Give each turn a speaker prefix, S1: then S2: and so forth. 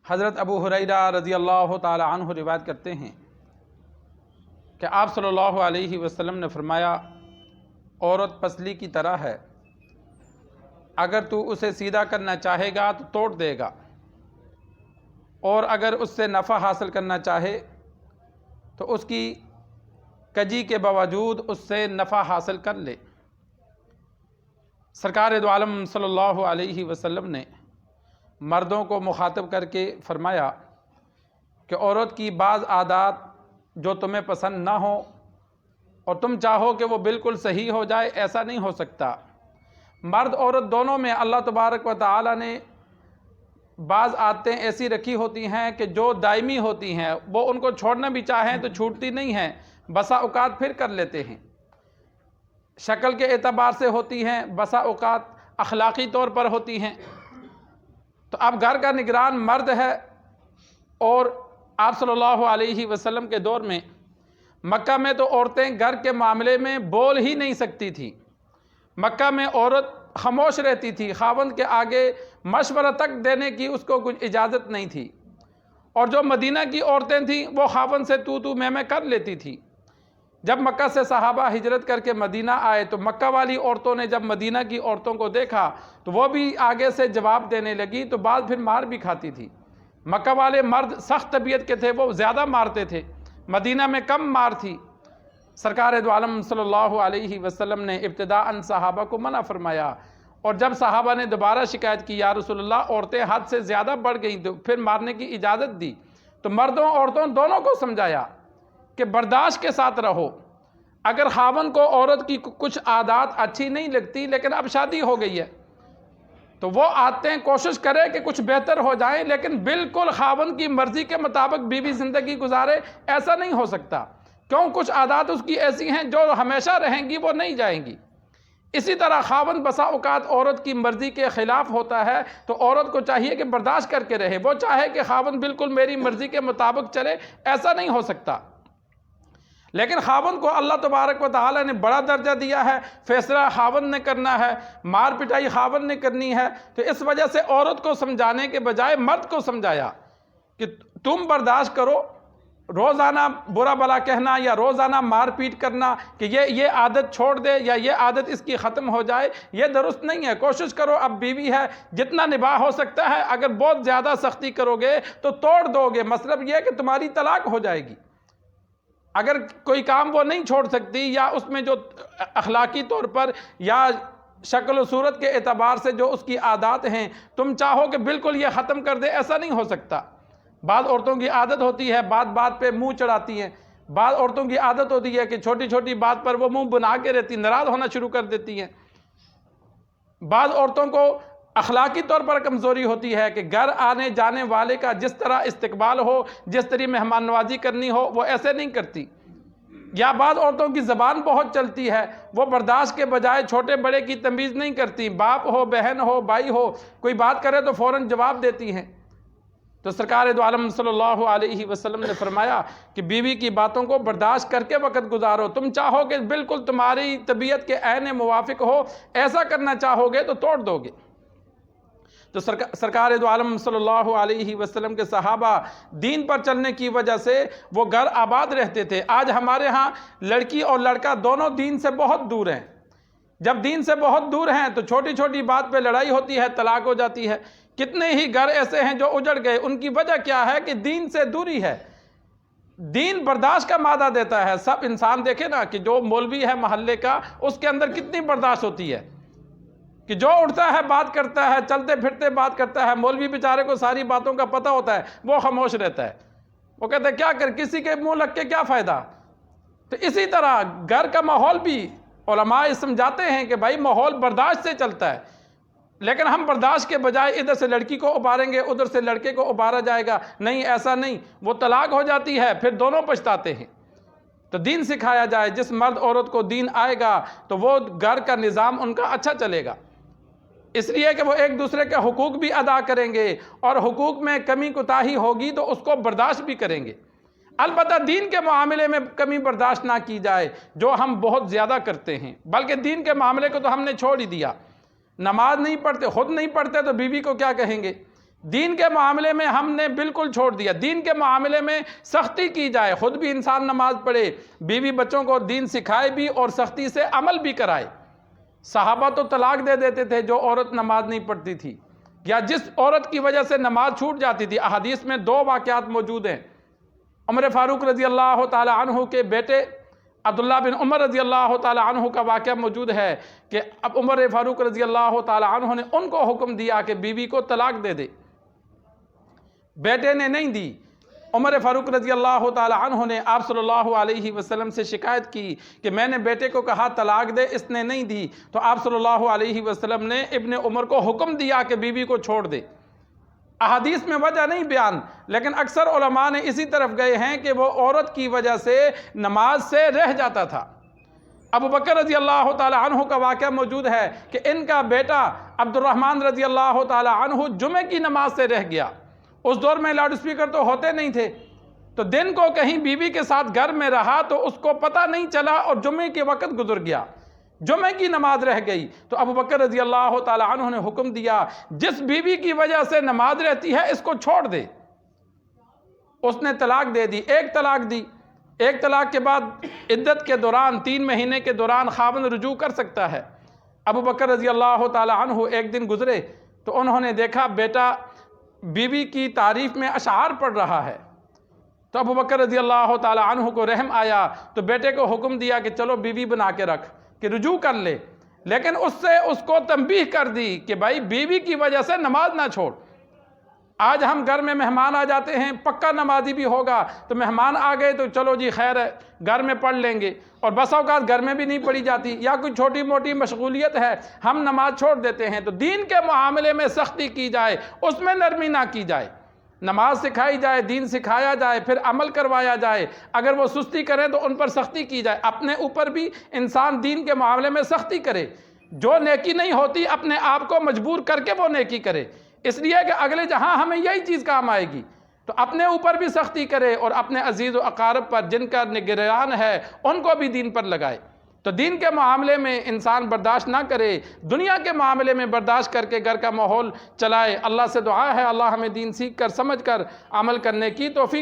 S1: حضرت ابو ہریرہ رضی اللہ تعالی عنہ روایت کرتے ہیں کہ آپ صلی اللہ علیہ وسلم نے فرمایا، عورت پسلی کی طرح ہے، اگر تو اسے سیدھا کرنا چاہے گا تو توڑ دے گا، اور اگر اس سے نفع حاصل کرنا چاہے تو اس کی کجی کے باوجود اس سے نفع حاصل کر لے۔ سرکار دو عالم صلی اللہ علیہ وسلم نے مردوں کو مخاطب کر کے فرمایا کہ عورت کی بعض عادات جو تمہیں پسند نہ ہو اور تم چاہو کہ وہ بالکل صحیح ہو جائے، ایسا نہیں ہو سکتا۔ مرد عورت دونوں میں اللہ تبارک و تعالی نے بعض عادتیں ایسی رکھی ہوتی ہیں کہ جو دائمی ہوتی ہیں، وہ ان کو چھوڑنا بھی چاہیں تو چھوٹتی نہیں ہیں، بسا اوقات پھر کر لیتے ہیں۔ شکل کے اعتبار سے ہوتی ہیں، بسا اوقات اخلاقی طور پر ہوتی ہیں۔ تو اب گھر کا نگران مرد ہے، اور آپ صلی اللہ علیہ وسلم کے دور میں مکہ میں تو عورتیں گھر کے معاملے میں بول ہی نہیں سکتی تھی۔ مکہ میں عورت خاموش رہتی تھی، خاوند کے آگے مشورہ تک دینے کی اس کو کچھ اجازت نہیں تھی، اور جو مدینہ کی عورتیں تھیں وہ خاوند سے تو میں کر لیتی تھی۔ جب مکہ سے صحابہ ہجرت کر کے مدینہ آئے تو مکہ والی عورتوں نے جب مدینہ کی عورتوں کو دیکھا تو وہ بھی آگے سے جواب دینے لگی، تو بعض پھر مار بھی کھاتی تھی۔ مکہ والے مرد سخت طبیعت کے تھے، وہ زیادہ مارتے تھے، مدینہ میں کم مار تھی۔ سرکار دو عالم صلی اللہ علیہ وسلم نے ابتداءً صحابہ کو منع فرمایا، اور جب صحابہ نے دوبارہ شکایت کی، یا رسول اللہ عورتیں حد سے زیادہ بڑھ گئیں، تو پھر مارنے کی اجازت دی، تو مردوں عورتوں دونوں کو سمجھایا کہ برداشت کے ساتھ رہو۔ اگر خاوند کو عورت کی کچھ عادات اچھی نہیں لگتی، لیکن اب شادی ہو گئی ہے، تو وہ عادتیں کوشش کرے کہ کچھ بہتر ہو جائیں، لیکن بالکل خاوند کی مرضی کے مطابق بیوی زندگی گزارے، ایسا نہیں ہو سکتا، کیوں کچھ عادات اس کی ایسی ہیں جو ہمیشہ رہیں گی، وہ نہیں جائیں گی۔ اسی طرح خاوند بسا اوقات عورت کی مرضی کے خلاف ہوتا ہے، تو عورت کو چاہیے کہ برداشت کر کے رہے۔ وہ چاہے کہ خاوند بالکل میری مرضی کے مطابق چلے، ایسا نہیں ہو سکتا۔ لیکن خاوند کو اللہ تبارک و تعالی نے بڑا درجہ دیا ہے، فیصلہ خاوند نے کرنا ہے، مار پٹائی خاوند نے کرنی ہے، تو اس وجہ سے عورت کو سمجھانے کے بجائے مرد کو سمجھایا کہ تم برداشت کرو، روزانہ برا بلا کہنا یا روزانہ مار پیٹ کرنا کہ یہ عادت چھوڑ دے یا یہ عادت اس کی ختم ہو جائے، یہ درست نہیں ہے۔ کوشش کرو، اب بیوی ہے، جتنا نباہ ہو سکتا ہے، اگر بہت زیادہ سختی کرو گے تو توڑ دو گے، مطلب یہ کہ تمہاری طلاق ہو جائے گی۔ اگر کوئی کام وہ نہیں چھوڑ سکتی، یا اس میں جو اخلاقی طور پر یا شکل و صورت کے اعتبار سے جو اس کی عادات ہیں، تم چاہو کہ بالکل یہ ختم کر دے، ایسا نہیں ہو سکتا۔ بعض عورتوں کی عادت ہوتی ہے بات بات پہ منہ چڑھاتی ہیں، بعض عورتوں کی عادت ہوتی ہے کہ چھوٹی چھوٹی بات پر وہ منہ بنا کے رہتی، ناراض ہونا شروع کر دیتی ہیں۔ بعض عورتوں کو اخلاقی طور پر کمزوری ہوتی ہے کہ گھر آنے جانے والے کا جس طرح استقبال ہو، جس طرح مہمان نوازی کرنی ہو، وہ ایسے نہیں کرتی۔ یا بعض عورتوں کی زبان بہت چلتی ہے، وہ برداشت کے بجائے چھوٹے بڑے کی تمیز نہیں کرتی، باپ ہو، بہن ہو، بھائی ہو، کوئی بات کرے تو فوراً جواب دیتی ہیں۔ تو سرکار دو عالم صلی اللہ علیہ وسلم نے فرمایا کہ بیوی کی باتوں کو برداشت کر کے وقت گزارو۔ تم چاہو کہ بالکل تمہاری طبیعت کے عین موافق ہو، ایسا کرنا چاہو گے تو توڑ دو گے۔ تو سرکار دو عالم صلی اللہ علیہ وسلم کے صحابہ دین پر چلنے کی وجہ سے وہ گھر آباد رہتے تھے۔ آج ہمارے ہاں لڑکی اور لڑکا دونوں دین سے بہت دور ہیں۔ جب دین سے بہت دور ہیں تو چھوٹی چھوٹی بات پہ لڑائی ہوتی ہے، طلاق ہو جاتی ہے۔ کتنے ہی گھر ایسے ہیں جو اجڑ گئے، ان کی وجہ کیا ہے کہ دین سے دوری ہے۔ دین برداشت کا مادہ دیتا ہے۔ سب انسان دیکھے نا کہ جو مولوی ہے محلے کا، اس کے اندر کتنی برداشت ہوتی ہے کہ جو اٹھتا ہے بات کرتا ہے، چلتے پھرتے بات کرتا ہے۔ مولوی بیچارے کو ساری باتوں کا پتہ ہوتا ہے، وہ خاموش رہتا ہے، وہ کہتا ہے کیا کر، کسی کے منہ لگ کے کیا فائدہ۔ تو اسی طرح گھر کا ماحول بھی علماء سمجھاتے ہیں کہ بھائی ماحول برداشت سے چلتا ہے، لیکن ہم برداشت کے بجائے ادھر سے لڑکی کو اباریں گے، ادھر سے لڑکے کو ابارا جائے گا، نہیں ایسا نہیں، وہ طلاق ہو جاتی ہے، پھر دونوں پچھتاتے ہیں۔ تو دین سکھایا جائے، جس مرد عورت کو دین آئے گا تو وہ گھر کا نظام ان کا اچھا چلے گا، اس لیے کہ وہ ایک دوسرے کے حقوق بھی ادا کریں گے، اور حقوق میں کمی کوتاہی ہوگی تو اس کو برداشت بھی کریں گے۔ البتہ دین کے معاملے میں کمی برداشت نہ کی جائے، جو ہم بہت زیادہ کرتے ہیں، بلکہ دین کے معاملے کو تو ہم نے چھوڑ ہی دیا۔ نماز نہیں پڑھتے، خود نہیں پڑھتے تو بیوی کو کیا کہیں گے دین کے معاملے میں ہم نے بالکل چھوڑ دیا. دین کے معاملے میں سختی کی جائے, خود بھی انسان نماز پڑھے, بیوی بچوں کو دین سکھائے بھی اور سختی سے عمل بھی کرائے. صحابہ تو طلاق دے دیتے تھے جو عورت نماز نہیں پڑھتی تھی, یا جس عورت کی وجہ سے نماز چھوٹ جاتی تھی. احادیث میں 2 واقعات موجود ہیں. عمر فاروق رضی اللہ تعالی عنہ کے بیٹے عبداللہ بن عمر رضی اللہ تعالی عنہ کا واقعہ موجود ہے کہ اب عمر فاروق رضی اللہ تعالی عنہ نے ان کو حکم دیا کہ بیوی کو طلاق دے دے. بیٹے نے نہیں دی. عمر فاروق رضی اللہ تعالی عنہ نے آپ صلی اللہ علیہ وسلم سے شکایت کی کہ میں نے بیٹے کو کہا طلاق دے, اس نے نہیں دی. تو آپ صلی اللہ علیہ وسلم نے ابن عمر کو حکم دیا کہ بیوی کو چھوڑ دے. احادیث میں وجہ نہیں بیان, لیکن اکثر علماء نے اسی طرف گئے ہیں کہ وہ عورت کی وجہ سے نماز سے رہ جاتا تھا. ابو بکر رضی اللہ تعالی عنہ کا واقعہ موجود ہے کہ ان کا بیٹا عبد الرحمن رضی اللہ تعالی عنہ جمعے کی نماز سے رہ گیا. اس دور میں لاؤڈ سپیکر تو ہوتے نہیں تھے, تو دن کو کہیں بیوی کے ساتھ گھر میں رہا تو اس کو پتہ نہیں چلا اور جمعے کے وقت گزر گیا, جمعے کی نماز رہ گئی. تو ابو بکر رضی اللہ تعالی عنہ نے حکم دیا جس بیوی کی وجہ سے نماز رہتی ہے اس کو چھوڑ دے. اس نے طلاق دے دی, 1 طلاق دی. 1 طلاق کے بعد عدت کے دوران 3 مہینے کے دوران خاوند رجوع کر سکتا ہے. ابو بکر رضی اللہ تعالی عنہ ایک دن گزرے تو انہوں نے دیکھا بیٹا بیوی کی تعریف میں اشعار پڑھ رہا ہے. تو ابو بکر رضی اللہ تعالی عنہ کو رحم آیا تو بیٹے کو حکم دیا کہ چلو بیوی بنا کے رکھ کہ رجوع کر لے, لیکن اس سے اس کو تنبیہ کر دی کہ بھائی بیوی کی وجہ سے نماز نہ چھوڑ. آج ہم گھر میں مہمان آ جاتے ہیں, پکا نمازی بھی ہوگا تو مہمان آ گئے تو چلو جی خیر ہے گھر میں پڑھ لیں گے, اور بس اوقات گھر میں بھی نہیں پڑھی جاتی یا کوئی چھوٹی موٹی مشغولیت ہے ہم نماز چھوڑ دیتے ہیں. تو دین کے معاملے میں سختی کی جائے, اس میں نرمی نہ کی جائے. نماز سکھائی جائے, دین سکھایا جائے, پھر عمل کروایا جائے. اگر وہ سستی کریں تو ان پر سختی کی جائے. اپنے اوپر بھی انسان دین کے معاملے میں سختی کرے. جو نیکی نہیں ہوتی اپنے آپ کو مجبور کر کے وہ نیکی کرے, اس لیے کہ اگلے جہاں ہمیں یہی چیز کام آئے گی. تو اپنے اوپر بھی سختی کرے اور اپنے عزیز و اقارب پر جن کا نگران ہے ان کو بھی دین پر لگائے. تو دین کے معاملے میں انسان برداشت نہ کرے, دنیا کے معاملے میں برداشت کر کے گھر کا ماحول چلائے. اللہ سے دعا ہے اللہ ہمیں دین سیکھ کر سمجھ کر عمل کرنے کی توفیق